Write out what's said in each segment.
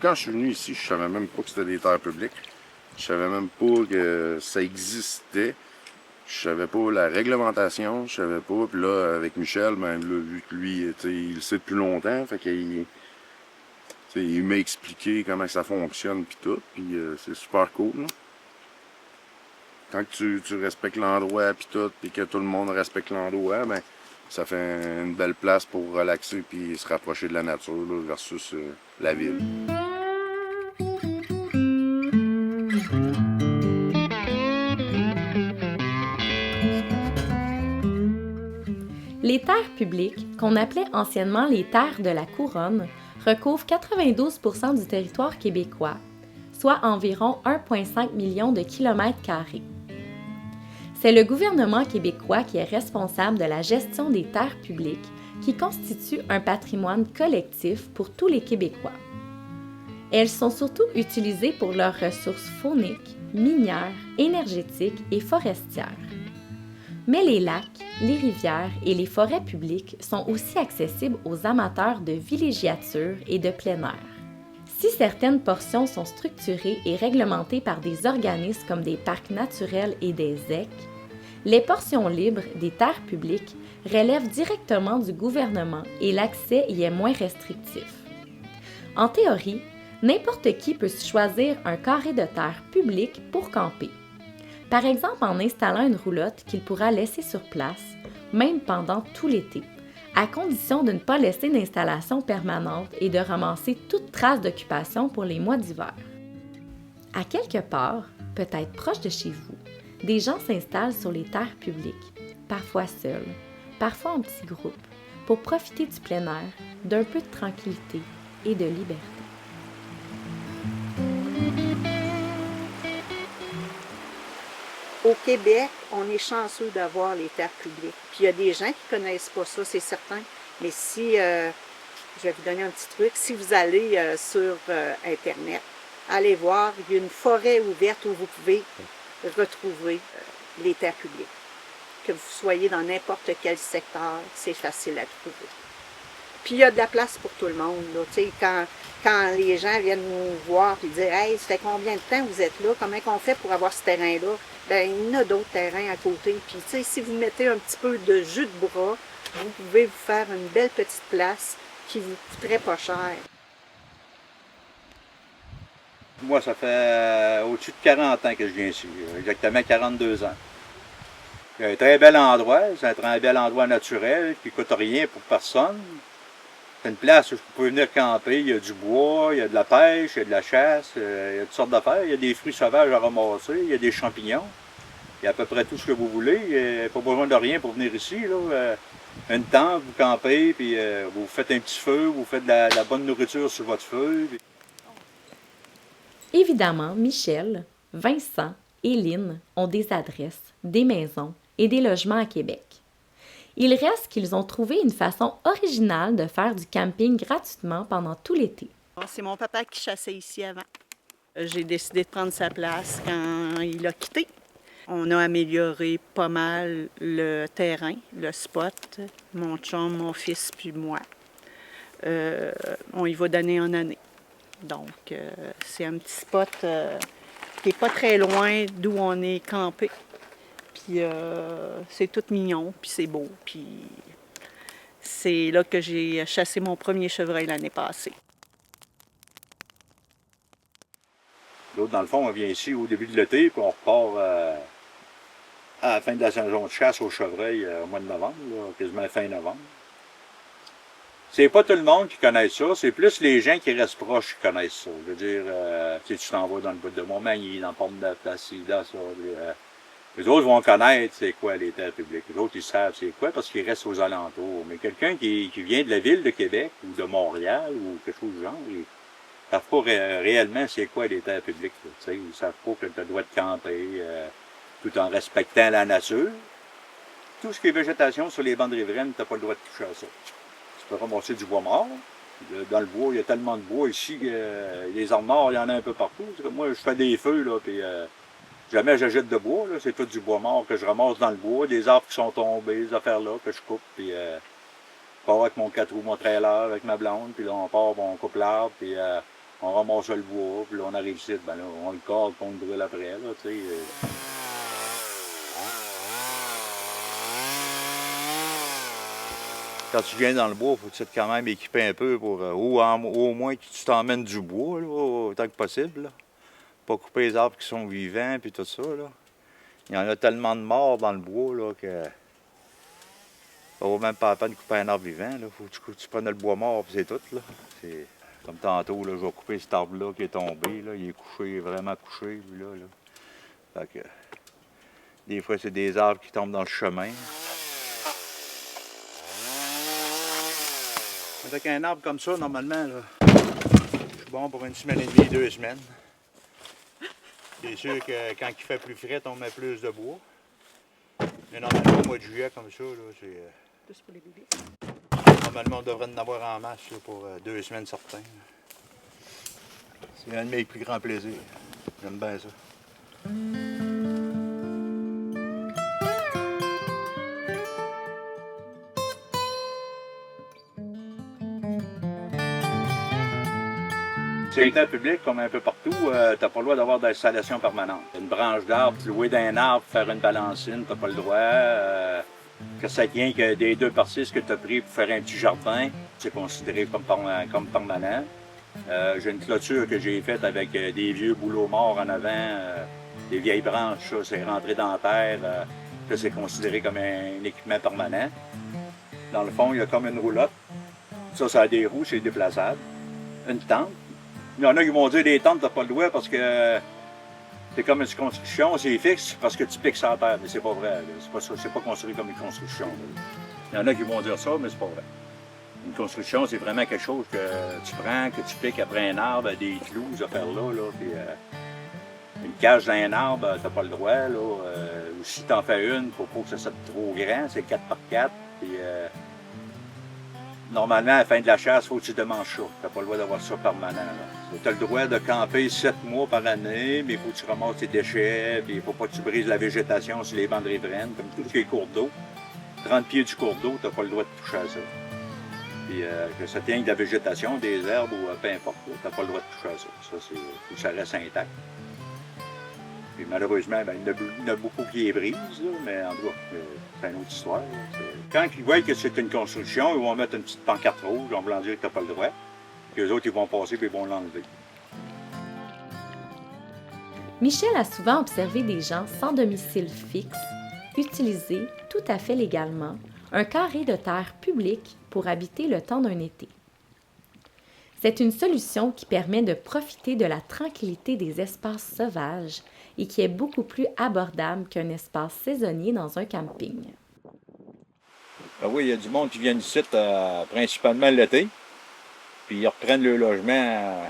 Quand je suis venu ici, je savais même pas que c'était des terres publiques. Je savais même pas que ça existait. Je savais pas la réglementation, je savais pas. Puis là, avec Michel, ben, là, vu que lui, il le sait depuis longtemps, fait qu'il il m'a expliqué comment ça fonctionne puis tout. Puis c'est super cool. Là. Quand tu respectes l'endroit puis tout, puis que tout le monde respecte l'endroit, ben ça fait une belle place pour relaxer puis se rapprocher de la nature là, versus la ville. Les terres publiques, qu'on appelait anciennement les terres de la Couronne, recouvrent 92% du territoire québécois, soit environ 1,5 million de kilomètres carrés. C'est le gouvernement québécois qui est responsable de la gestion des terres publiques qui constituent un patrimoine collectif pour tous les Québécois. Elles sont surtout utilisées pour leurs ressources fauniques, minières, énergétiques et forestières. Mais les lacs, les rivières et les forêts publiques sont aussi accessibles aux amateurs de villégiature et de plein air. Si certaines portions sont structurées et réglementées par des organismes comme des parcs naturels et des ZEC, les portions libres des terres publiques relèvent directement du gouvernement et l'accès y est moins restrictif. En théorie, n'importe qui peut choisir un carré de terre public pour camper. Par exemple en installant une roulotte qu'il pourra laisser sur place, même pendant tout l'été, à condition de ne pas laisser d'installation permanente et de ramasser toute trace d'occupation pour les mois d'hiver. À quelque part, peut-être proche de chez vous, des gens s'installent sur les terres publiques, parfois seuls, parfois en petits groupes, pour profiter du plein air, d'un peu de tranquillité et de liberté. Au Québec, on est chanceux d'avoir les terres publiques. Puis il y a des gens qui ne connaissent pas ça, c'est certain. Mais si, je vais vous donner un petit truc, si vous allez sur Internet, allez voir, il y a une forêt ouverte où vous pouvez retrouver les terres publiques. Que vous soyez dans n'importe quel secteur, c'est facile à trouver. Puis il y a de la place pour tout le monde. Là. Quand les gens viennent nous voir et disent « Hey, ça fait combien de temps vous êtes là? Comment on fait pour avoir ce terrain-là? » Bien, il y en a d'autres terrains à côté. Puis si vous mettez un petit peu de jus de bras, vous pouvez vous faire une belle petite place qui vous coûterait pas cher. Moi, ça fait au-dessus de 40 ans que je viens ici, exactement 42 ans. C'est un très bel endroit, c'est un très bel endroit naturel qui ne coûte rien pour personne. C'est une place où vous pouvez venir camper, il y a du bois, il y a de la pêche, il y a de la chasse, il y a toutes sortes d'affaires, il y a des fruits sauvages à ramasser, il y a des champignons. Il y a à peu près tout ce que vous voulez, il n'y a pas besoin de rien pour venir ici. Là. Une tente, vous campez, puis vous faites un petit feu, vous faites de la bonne nourriture sur votre feu. Puis... Évidemment, Michel, Vincent et Lynn ont des adresses, des maisons et des logements à Québec. Il reste qu'ils ont trouvé une façon originale de faire du camping gratuitement pendant tout l'été. C'est mon papa qui chassait ici avant. J'ai décidé de prendre sa place quand il a quitté. On a amélioré pas mal le terrain, le spot, mon chum, mon fils puis moi. On y va d'année en année. Donc, c'est un petit spot qui n'est pas très loin d'où on est campé. Puis c'est tout mignon, puis c'est beau. Puis c'est là que j'ai chassé mon premier chevreuil l'année passée. L'autre, dans le fond, on vient ici au début de l'été, puis on repart à la fin de la saison de chasse au chevreuil au mois de novembre, là, quasiment fin novembre. C'est pas tout le monde qui connaît ça, c'est plus les gens qui restent proches qui connaissent ça. Je veux dire, si tu t'en vas dans le bout de Montmagny, dans le pont de la place, là, ça, les autres vont connaître c'est quoi les terres publiques. Les autres, ils savent c'est quoi parce qu'ils restent aux alentours. Mais quelqu'un qui vient de la ville de Québec ou de Montréal ou quelque chose du genre, ils ne savent pas réellement c'est quoi les terres publiques. Là, ils ne savent pas que tu dois te camper tout en respectant la nature. Tout ce qui est végétation sur les bandes riveraines, tu n'as pas le droit de toucher à ça. Tu peux ramasser du bois mort. Dans le bois, il y a tellement de bois ici que les arbres morts, il y en a un peu partout. Moi, je fais des feux, là, puis Jamais j'achète de bois, là, c'est tout du bois mort que je ramasse dans le bois, des arbres qui sont tombés, des affaires-là que je coupe, puis je pars avec mon 4 roues, mon trailer, avec ma blonde, puis là on part, on coupe l'arbre, puis on ramasse le bois, puis là on arrive ici, ben là, on le corde, puis on le brûle après, là, tu sais. Quand tu viens dans le bois, il faut que tu te quand même équiper un peu pour au moins que tu t'emmènes du bois, là, autant que possible, là. Pas couper les arbres qui sont vivants, puis tout ça, là. Il y en a tellement de morts dans le bois, là, que ça vaut même pas la peine de couper un arbre vivant, là. Faut que tu prennes le bois mort, puis c'est tout, là. C'est comme tantôt, là, je vais couper cet arbre-là qui est tombé, là. Il est couché, il est vraiment couché, lui, là. Fait que, des fois, c'est des arbres qui tombent dans le chemin. Avec un arbre comme ça, normalement, là, je suis bon pour une semaine et demie, 2 semaines. C'est sûr que quand il fait plus frais, on met plus de bois. Mais normalement, au mois de juillet, comme ça, là, c'est... Plus pour les bébés. Normalement, on devrait en avoir en masse là, pour 2 semaines certains. C'est un de mes plus grands plaisirs. J'aime bien ça. Secteur public, comme un peu partout, t'as pas le droit d'avoir d'installation permanente. Une branche d'arbre, louer d'un arbre, faire une balancine, t'as pas le droit. Que ça tient que des 2 par 6 que tu as pris pour faire un petit jardin, c'est considéré comme permanent. J'ai une clôture que j'ai faite avec des vieux bouleaux morts en avant, des vieilles branches, ça, c'est rentré dans la terre, ça c'est considéré comme un équipement permanent. Dans le fond, il y a comme une roulotte. Ça a des roues, c'est déplaçable. Une tente. Il y en a qui vont dire des tentes, t'as pas le droit parce que c'est comme une construction, c'est fixe parce que tu piques sur la terre, mais c'est pas vrai. C'est pas construit comme une construction. Là. Il y en a qui vont dire ça, mais c'est pas vrai. Une construction, c'est vraiment quelque chose que tu prends, que tu piques après un arbre, des clous, ces affaires-là, là, puis une cage dans un arbre, t'as pas le droit, là. Ou si t'en fais une, faut pas que ça soit trop grand, c'est 4 par 4, puis normalement, à la fin de la chasse, il faut que tu demandes ça. Tu n'as pas le droit d'avoir ça permanent. Tu as le droit de camper 7 mois par année, mais il faut que tu ramasses tes déchets, puis il ne faut pas que tu brises la végétation sur les bancs de riveraines, comme tous les cours d'eau. 30 pieds du cours d'eau, tu n'as pas le droit de toucher à ça. Puis que ça tienne de la végétation, des herbes ou peu importe, tu n'as pas le droit de toucher à ça. Ça, c'est faut que ça reste intact. Puis malheureusement, ben, il y en a beaucoup qui les brisent, là, mais en tout cas, c'est une autre histoire. Là. Quand ils voient que c'est une construction, ils vont mettre une petite pancarte rouge, ils vont dire que tu n'as pas le droit. Puis eux autres, ils vont passer et ils vont l'enlever. Michel a souvent observé des gens sans domicile fixe utiliser, tout à fait légalement, un carré de terre public pour habiter le temps d'un été. C'est une solution qui permet de profiter de la tranquillité des espaces sauvages et qui est beaucoup plus abordable qu'un espace saisonnier dans un camping. Ben oui, il y a du monde qui vient ici principalement l'été, puis ils reprennent le logement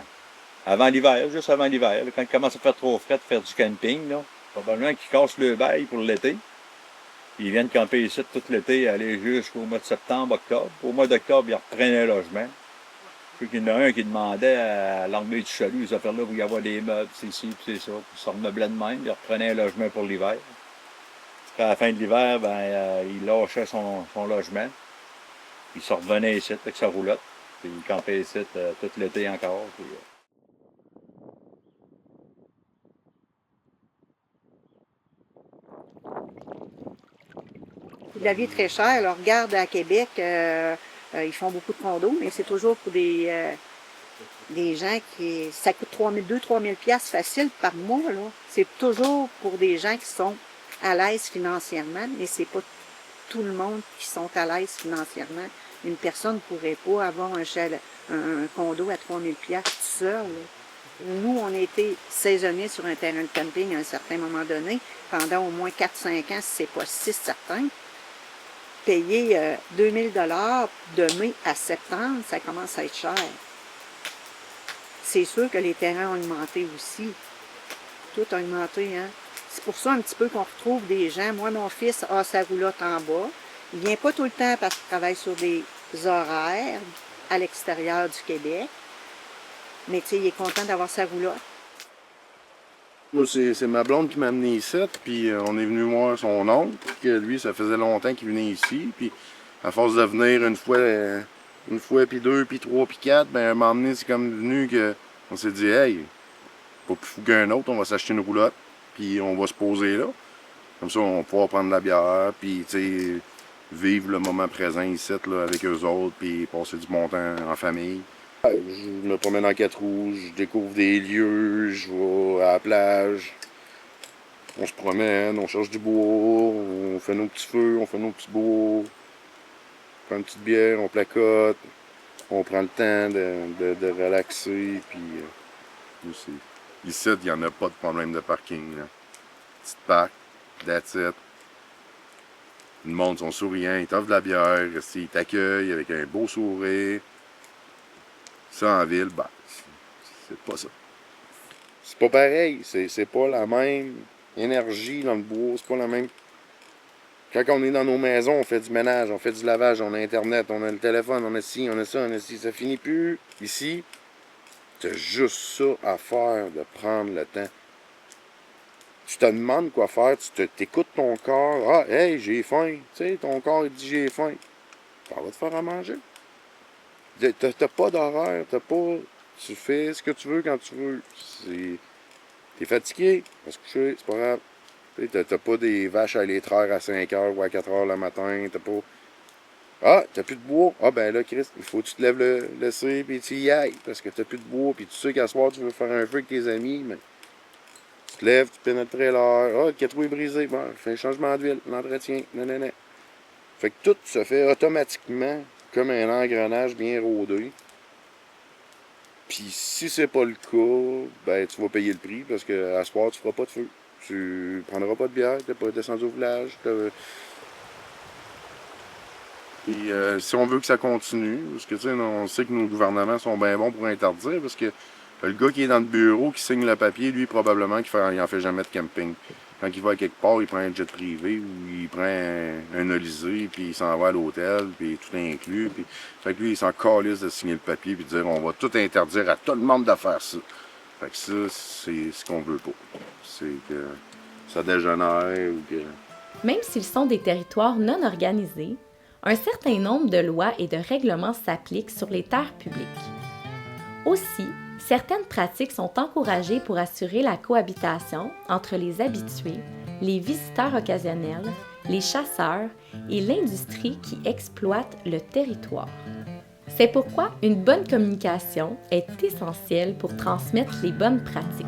avant l'hiver, juste avant l'hiver. Quand il commence à faire trop frais de faire du camping, là, probablement qu'ils cassent le bail pour l'été. Ils viennent camper ici tout l'été, aller jusqu'au mois de septembre, octobre. Au mois d'octobre, ils reprennent le logement. Puis il y en a un qui demandait à l'armée du salut, ces affaires-là, pour y avoir des meubles, c'est ici, puis c'est ça. Puis ça remeublaient de même, ils reprenaient un logement pour l'hiver. Puis à la fin de l'hiver, ben, il lâchait son logement. Il se revenait ici avec sa roulotte. Puis il campait ici tout l'été encore. Puis, La vie est très chère. Alors, regarde à Québec, ils font beaucoup de condos, mais c'est toujours pour des gens qui... Ça coûte 2-3 000 $ facile par mois, là. C'est toujours pour des gens qui sont à l'aise financièrement, mais c'est pas tout le monde qui sont à l'aise financièrement. Une personne ne pourrait pas avoir un condo à 3 000 $ tout seul, là. Nous, on a été saisonniers sur un terrain de camping à un certain moment donné, pendant au moins 4-5 ans, si c'est pas 6 certains. Payer 2 000 $ de mai à septembre, ça commence à être cher. C'est sûr que les terrains ont augmenté aussi. Tout a augmenté, hein. C'est pour ça un petit peu qu'on retrouve des gens. Moi, mon fils a sa roulotte en bas. Il vient pas tout le temps parce qu'il travaille sur des horaires à l'extérieur du Québec. Mais tu sais, il est content d'avoir sa roulotte. Moi, c'est ma blonde qui m'a amené ici, puis on est venu voir son oncle, que lui, ça faisait longtemps qu'il venait ici, puis à force de venir une fois, puis deux, puis trois, puis quatre, ben à un moment donné, c'est comme venu que on s'est dit, hey, pas plus fou qu'un autre, on va s'acheter une roulotte, puis on va se poser là. Comme ça, on va pouvoir prendre de la bière, puis, tu sais, vivre le moment présent ici, là, avec eux autres, puis passer du bon temps en famille. Je me promène en 4 roues, je découvre des lieux, je vais à la plage. On se promène, on cherche du bois, on fait nos petits feux, on fait nos petits bois. On prend une petite bière, on placote, on prend le temps de relaxer, puis aussi. Ici, il n'y en a pas de problème de parking. Là. Petite parc, that's it. Le monde sont souriants, ils t'offrent de la bière, ils t'accueillent avec un beau sourire. Ça en ville, ben, c'est pas ça. C'est pas pareil, c'est pas la même énergie dans le bois, c'est pas la même. Quand on est dans nos maisons, on fait du ménage, on fait du lavage, on a Internet, on a le téléphone, on a ci, on a ça, on a ci, ça finit plus. Ici, t'as juste ça à faire, de prendre le temps. Tu te demandes quoi faire, t'écoutes ton corps, ah, hey, j'ai faim, tu sais, ton corps il dit j'ai faim. Ça va te faire à manger. T'as pas d'horaire, tu fais ce que tu veux quand tu veux. T'es fatigué, va se coucher, c'est pas grave. T'as pas des vaches à traire à 5 h ou à 4 h le matin, t'as pas. Ah, t'as plus de bois. Ah ben là, Christ, il faut que tu te lèves le C puis tu y ailles, parce que t'as plus de bois, puis tu sais qu'à soir tu veux faire un feu avec tes amis, mais tu te lèves, tu pénètres le trailer, ah, le 4 roues est brisé, bon, fais un changement d'huile, l'entretien, nanana. Fait que tout se fait automatiquement, comme un engrenage bien rodé. Puis si c'est pas le cas, ben tu vas payer le prix, parce qu'à soir, tu feras pas de feu. Tu prendras pas de bière, t'es pas descendu au village. Puis si on veut que ça continue, parce que tu sais, on sait que nos gouvernements sont bien bons pour interdire, parce que le gars qui est dans le bureau, qui signe le papier, lui, probablement, il en fait jamais de camping. Quand il va à quelque part, il prend un jet privé ou il prend un Olysée, puis il s'en va à l'hôtel, puis tout inclus. Puis, fait que lui, il s'en calisse de signer le papier, puis de dire on va tout interdire à tout le monde de faire ça. Fait que ça, c'est ce qu'on veut pas. C'est que ça dégénère ou que. Même s'ils sont des territoires non organisés, un certain nombre de lois et de règlements s'appliquent sur les terres publiques. Aussi, certaines pratiques sont encouragées pour assurer la cohabitation entre les habitués, les visiteurs occasionnels, les chasseurs et l'industrie qui exploite le territoire. C'est pourquoi une bonne communication est essentielle pour transmettre les bonnes pratiques.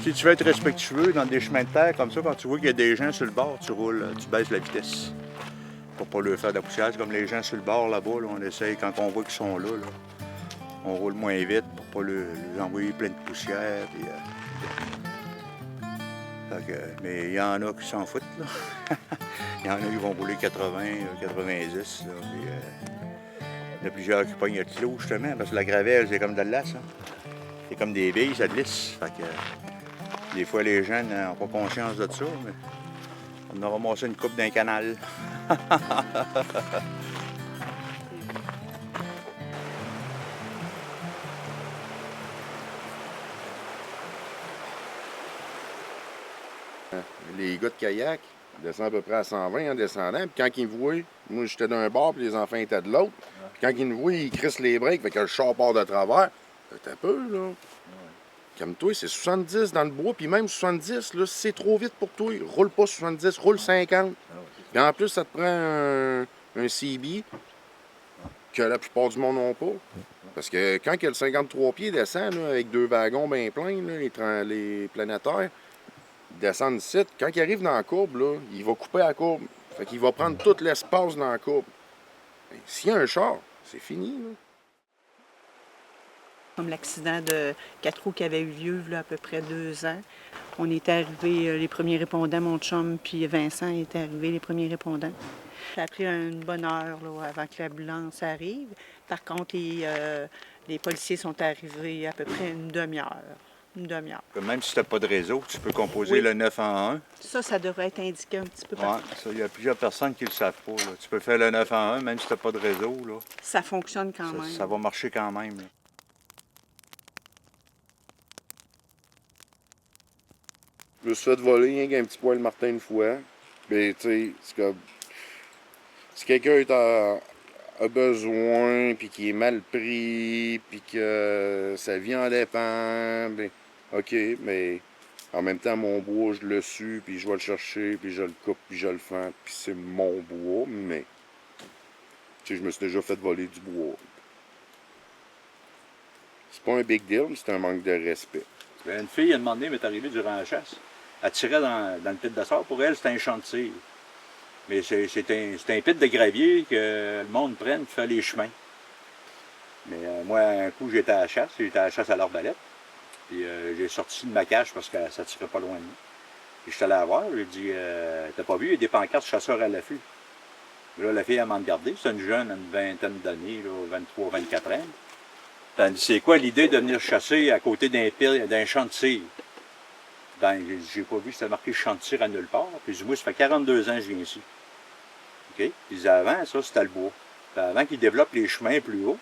Si tu veux être respectueux dans des chemins de terre comme ça, quand tu vois qu'il y a des gens sur le bord, tu roules, tu baisses la vitesse. Pour pas leur faire de la poussière. C'est comme les gens sur le bord là-bas, là, on essaye, quand on voit qu'ils sont là, on roule moins vite pour pas leur envoyer plein de poussière. Puis, mais il y en a qui s'en foutent. Il y en a qui vont rouler 80, 90. Là, puis, il y en a plusieurs qui pognent le clou, justement, parce que la gravelle, c'est comme de l'as. Hein. C'est comme des billes, ça glisse. Fait que, des fois, les gens n'ont pas conscience de ça, mais on a ramassé une coupe d'un canal. Les gars de kayak descendent à peu près à 120 en descendant. Puis quand ils me voient, moi j'étais d'un bord, puis les enfants étaient de l'autre. Puis quand ils me voient, ils crissent les breaks, fait que le char part de travers. T'as peu, là. Calme-toi, c'est 70 dans le bois, puis même 70, là, c'est trop vite pour toi. Roule pas 70, roule 50. Puis en plus, ça te prend un CB que la plupart du monde n'ont pas. Parce que quand le 53 pieds descend, là, avec 2 wagons bien pleins, là, les planétaires, ils descendent ici. Quand il arrive dans la courbe, là, il va couper la courbe. Fait qu'il va prendre tout l'espace dans la courbe. S'il y a un char, c'est fini, là. Comme l'accident de 4 roues qui avait eu lieu là, à peu près 2 ans. On était arrivés, les premiers répondants, mon chum puis Vincent étaient arrivés, les premiers répondants. Ça a pris une bonne heure là, avant que l'ambulance arrive. Par contre, les policiers sont arrivés à peu près une demi-heure. une demi-heure. Même si tu n'as pas de réseau, tu peux composer Oui. le 9 en 1. Ça devrait être indiqué un petit peu Ouais, partout. ça, il y a plusieurs personnes qui ne le savent pas, là. Tu peux faire le 9 en 1, même si tu n'as pas de réseau, là. Ça fonctionne quand Ça, même. ça va marcher quand même, là. Je me suis fait voler rien qu'un petit poil Martin une fois. Mais tu sais, c'est comme. Si quelqu'un a besoin, puis qu'il est mal pris, puis que sa vie en dépend, ben, ok, mais en même temps, mon bois, je le sue, puis je vais le chercher, puis je le coupe, puis je le fends, puis c'est mon bois, mais. Tu sais, je me suis déjà fait voler du bois. C'est pas un big deal, mais c'est un manque de respect. Une fille, à un moment donné, m'est arrivée durant la chasse. Elle tirait dans le pit de sort. Pour elle, c'était un champ de tir. Mais c'est un pit de gravier que le monde prenne pour faire les chemins. Mais moi, un coup, j'étais à la chasse à l'arbalète. Puis j'ai sorti de ma cache parce que ça tirait pas loin de moi. Puis je suis allé la voir, j'ai dit t'as pas vu, il y a des pancartes chasseurs à l'affût. Là, la fille, elle m'a regardé, c'est une jeune, une vingtaine d'années, 23, 24 ans. Elle dit c'est quoi l'idée de venir chasser à côté d'un champ de tir? Ben, j'ai pas vu, c'était marqué champ de tir à nulle part. Puis moi, ça fait 42 ans que je viens ici. OK? Puis avant, ça, c'était le bois. Puis avant qu'ils développent les chemins plus haut,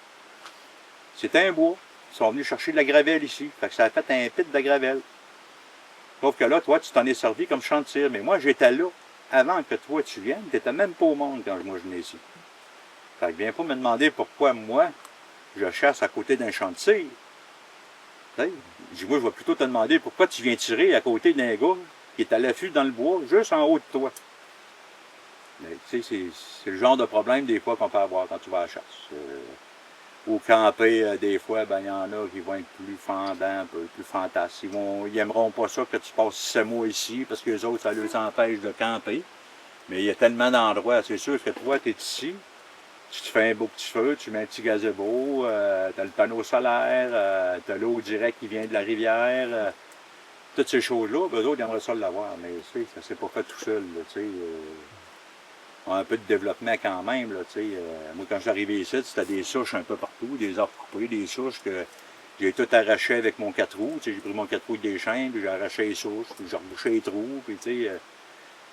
c'était un bois. Ils sont venus chercher de la gravelle ici. Fait que ça a fait un pit de gravelle. Sauf que là, toi, tu t'en es servi comme champ de tir. Mais moi, j'étais là avant que toi, tu viennes. Tu n'étais même pas au monde quand moi, je venais ici. Fait que viens pas me demander pourquoi moi, je chasse à côté d'un champ de tir. Moi, je vais plutôt te demander pourquoi tu viens tirer à côté d'un gars qui est à l'affût dans le bois, juste en haut de toi. Mais tu sais, c'est le genre de problème des fois qu'on peut avoir quand tu vas à la chasse. Au camper, des fois, ben il y en a qui vont être plus fendants, un peu plus fantasques. Ils aimeront pas ça que tu passes 6 mois ici, parce que les autres, ça les empêche de camper. Mais il y a tellement d'endroits, c'est sûr que toi, tu es ici. Tu te fais un beau petit feu, tu mets un petit gazebo, tu as le panneau solaire, tu as l'eau directe qui vient de la rivière. Toutes ces choses-là, eux autres, ils aimeraient ça l'avoir, mais tu sais, ça ne s'est pas fait tout seul. Là, on a un peu de développement quand même. Là, moi, quand je suis arrivé ici, c'était des souches un peu partout, des arbres coupés, des souches que j'ai tout arraché avec mon 4 roues. J'ai pris mon 4 roues des chaînes, puis j'ai arraché les souches, puis j'ai rebouché les trous, puis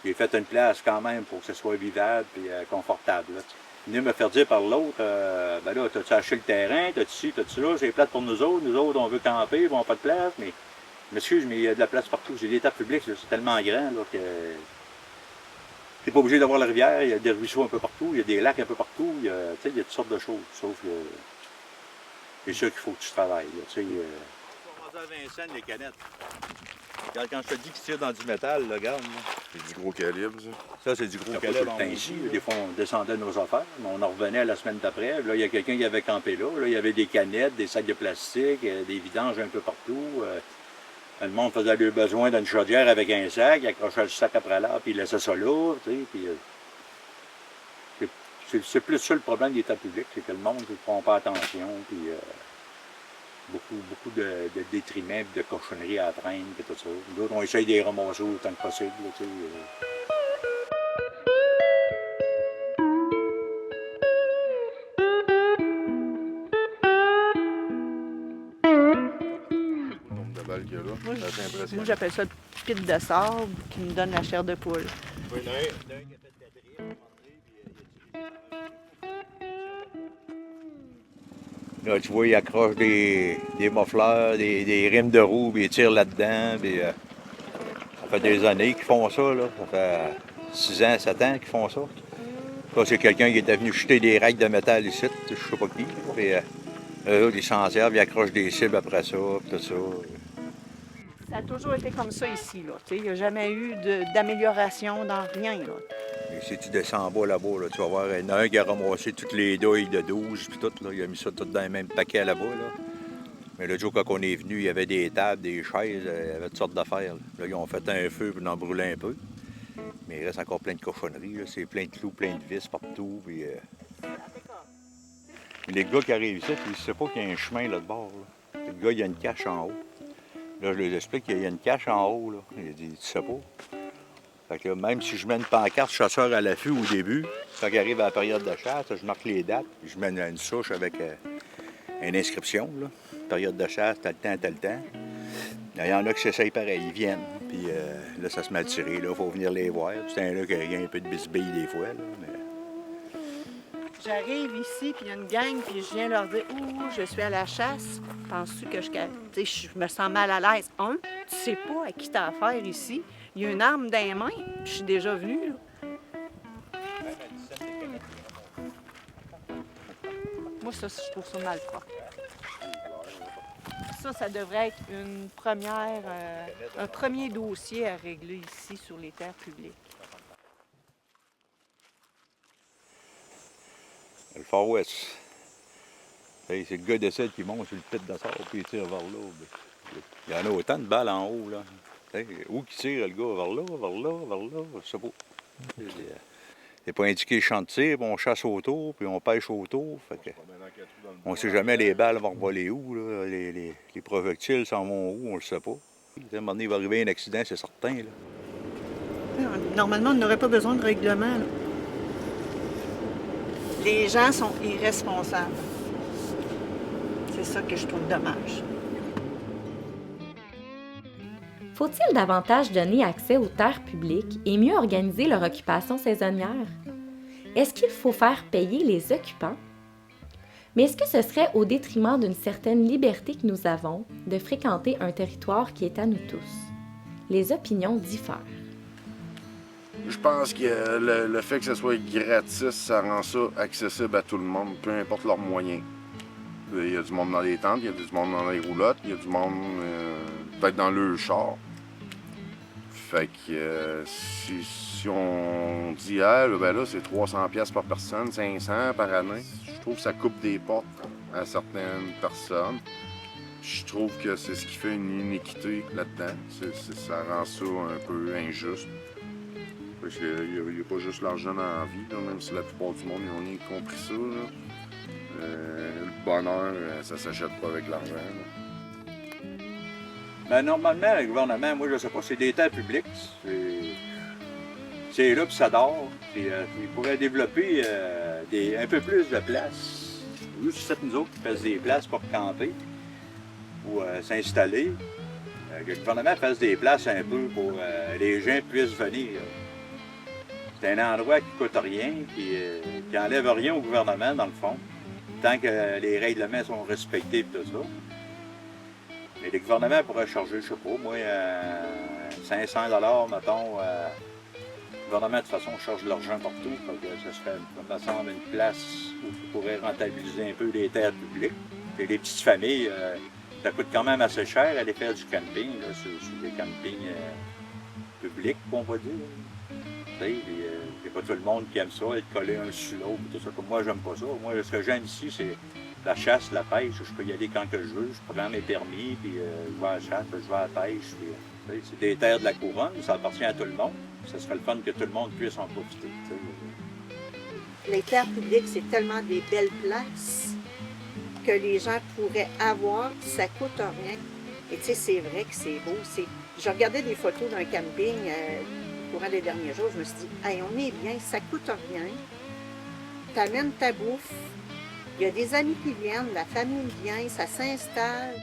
j'ai fait une place quand même pour que ce soit vivable et confortable. Là, venir me faire dire par l'autre, ben là, t'as-tu acheté le terrain, t'as-tu ci, t'as-tu là, c'est plate pour nous autres, on veut camper, ils n'ont pas de place, mais, m'excuse, mais il y a de la place partout, c'est des terres publiques, c'est tellement grand, là, que t'es pas obligé d'avoir la rivière, il y a des ruisseaux un peu partout, il y a des lacs un peu partout, il y a toutes sortes de choses, sauf que c'est sûr qu'il faut que tu travailles, là, tu sais. On va à Vincennes, les canettes. Quand je te dis qu'ils tirent dans du métal, là, regarde. C'est du gros calibre, ça. Ça, c'est du gros calibre. Ici, des fois, on descendait nos affaires, mais on en revenait la semaine d'après. Là, il y a quelqu'un qui avait campé là. Là, il y avait des canettes, des sacs de plastique, des vidanges un peu partout. Le monde faisait le besoin d'une chaudière avec un sac, il accrochait le sac après là, puis il laissait ça là. C'est plus ça le problème des états publics, c'est que le monde ne prend pas attention. Puis, beaucoup de détriments, de cochonneries à apprendre, et tout ça. D'autres, on essaye de les ramasser autant que possible. Là, Le nombre de balles qu'il y a là, Moi, c'est assez impressionnant. Moi, j'appelle ça le pit de sable qui me donne la chair de poule. oui, il y en a un qui a fait de la drille, à un moment donné, puis il a tiré. Là, tu vois, il accroche des moffleurs, des rimes de roue, puis il tire là-dedans. Puis, ça fait des années qu'ils font ça, là. Ça fait 6 ans, 7 ans qu'ils font ça. Ça, c'est quelqu'un qui était venu jeter des règles de métal ici, je sais pas qui. Puis, eux autres, ils s'en servent, ils accrochent des cibles après ça, puis tout ça. Ça a toujours été comme ça ici, là. Il n'y a jamais eu d'amélioration dans rien, là. Et si tu descends en bas là-bas, là, tu vas voir, il y en a un qui a ramassé toutes les douilles de 12 puis tout, là. Il a mis ça tout dans le même paquet là-bas, là. Mais le jour, quand on est venu, il y avait des tables, des chaises, il y avait toutes sortes d'affaires. Là, ils ont fait un feu pour en brûler un peu. Mais il reste encore plein de cochonneries, là. C'est plein de clous, plein de vis partout. Puis, les gars qui arrivent ici, ils ne savent pas qu'il y a un chemin là de bord. Là. Le gars, il y a une cache en haut. Là, je leur explique qu'il y a une cache en haut. Là. Il dit, tu sais pas. Fait que là, même si je mets une pancarte chasseur à l'affût au début, quand il arrive à la période de chasse, je marque les dates, puis je mets une souche avec une inscription. Là. Période de chasse, tel temps, tel temps. Il y en a qui s'essayent pareil, ils viennent. Puis là, ça se met à tirer. Il faut venir les voir. C'est là qu'il y a un peu de bisbille des fois. Là, mais... J'arrive ici, puis il y a une gang, puis je viens leur dire « Ouh, je suis à la chasse. Penses-tu que je me sens mal à l'aise? » Tu sais pas à qui t'as affaire ici. Il y a une arme dans les mains, puis je suis déjà venue. Là. Moi, ça, je trouve ça mal propre. Ça devrait être un premier dossier à régler ici sur les terres publiques. Le Far West. Hey, c'est le gars d'essai qui monte sur le pit de sort puis il tire vers là. Il y en a autant de balles en haut. Là. Hey, où qui tire le gars? Vers là, je sais pas. Il n'est pas indiqué le champ de tir, puis on chasse autour, puis on pêche autour. Fait que on ne sait jamais les balles vont voler où. Là. Les projectiles s'en vont où, on le sait pas. À un moment donné, il va arriver un accident, c'est certain. Là. Normalement, on n'aurait pas besoin de règlement. Là. Les gens sont irresponsables. C'est ça que je trouve dommage. Faut-il davantage donner accès aux terres publiques et mieux organiser leur occupation saisonnière? Est-ce qu'il faut faire payer les occupants? Mais est-ce que ce serait au détriment d'une certaine liberté que nous avons de fréquenter un territoire qui est à nous tous? Les opinions diffèrent. Je pense que le fait que ce soit gratis, ça rend ça accessible à tout le monde, peu importe leurs moyens. Il y a du monde dans les tentes, il y a du monde dans les roulottes, il y a du monde peut-être dans le char. Fait que si on dit ben là c'est 300$ par personne, 500$ par année, je trouve que ça coupe des portes à certaines personnes. Je trouve que c'est ce qui fait une inéquité là-dedans. Ça rend ça un peu injuste. Parce qu'il n'y a pas juste l'argent dans la vie, là, même si la plupart du monde ils ont rien compris ça. Le bonheur, ça s'achète pas avec l'argent. Ben, normalement, le gouvernement, moi je sais pas, c'est des terres publiques. C'est là puis ça dort. Puis, ils pourraient développer un peu plus de place. Juste c'est nous autres qui fassent des places pour camper ou s'installer. Que le gouvernement fasse des places un peu pour les gens puissent venir. C'est un endroit qui ne coûte rien, qui n'enlève rien au gouvernement, dans le fond, tant que les règlements sont respectés et tout ça. Mais le gouvernement pourrait charger, je sais pas, moi, 500$, mettons. Le gouvernement, de toute façon, charge de l'argent partout. Donc, ce serait, me semble, une place où on pourrait rentabiliser un peu les terres publiques. Et les petites familles, ça coûte quand même assez cher aller faire du camping, là, sur des campings publics, on va dire. C'est pas tout le monde qui aime ça, être collé un sur l'autre, tout ça. Comme moi, j'aime pas ça. Moi, ce que j'aime ici, c'est la chasse, la pêche. Je peux y aller quand que je veux. Je prends mes permis, puis je vais à la chasse, je vais à la pêche. Puis, c'est des terres de la couronne, ça appartient à tout le monde. Ça serait le fun que tout le monde puisse en profiter. Les terres publiques, c'est tellement des belles places que les gens pourraient avoir, ça coûte rien. Et tu sais, c'est vrai que c'est beau. Je regardais des photos d'un camping au courant des derniers jours, je me suis dit, hey, on est bien, ça coûte rien. Tu amènes ta bouffe, il y a des amis qui viennent, la famille vient, ça s'installe.